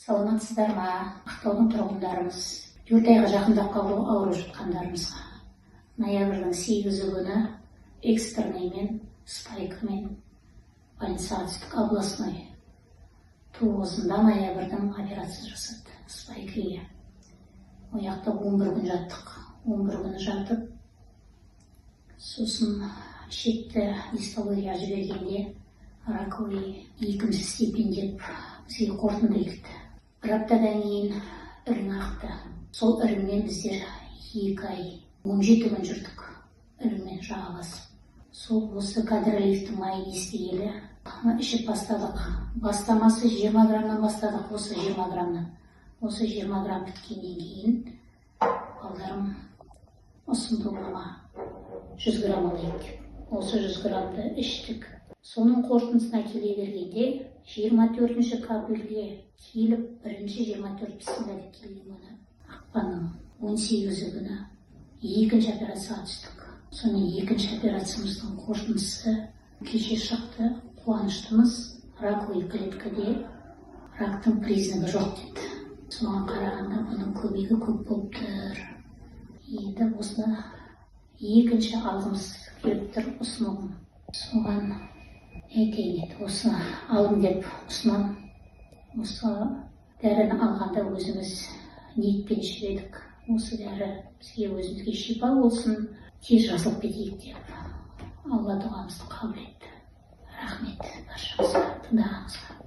Саламатсыздар ма? Ақтаудың тұрғындарымыз 4 айға жақындап қалды ауырып жатқандарымызға. Ноябрьдің 8 күні экстренныймен, спайкымен больницаға түстік. Областной 9-ында ноябрьдің операция жасады спайкіге. Ояқта 11 күн жаттық. 11 күні жатып, сосын шетті гистологияға жібергенде раковый 2-ші степень деп бізге қорытынды етті. Бір аптадан кейін ірің ақты. Сол іріңмен біздер 2 ай 17 күн жүрдік. Іріңмен жағаласып. Сол осы кадролифтің майын естігелі ішіп бастадық. Бастамасы 20 граммнан бастадық. Осы 20 граммнан. Осы 20 грамм біткеннен кейін балдарым ұсынды болма 100 грамм алайық. Осы 100 граммды іштік. Соның қорытындысына келе бергенде 24-ші капельге келіп, 24 бісміллә деп келген күні ақпанның 18 күні 2-ші операцияға түстік. Соның 2-ші операциямыздың қорытындысы кеше шықты. Қуаныштымыз, раковый клеткаде рактың признагі жоқ деді. Соған қарағанда бұның көмегі көп болып тұр. Енді осыны 2-ші алғымыз келіп тұр, ұсынуым. Соған айтайын еді, осы алым деп ұсынам. Осы дәріні алғанда өзіміз ниетпен ішіп. Осы дәрі бізге өзімізге шипа болсын, тез жазылып кетейік деп. Алла дұғамызды қабыл етті. Рахмет баршамызға, тыңдағаныңызға.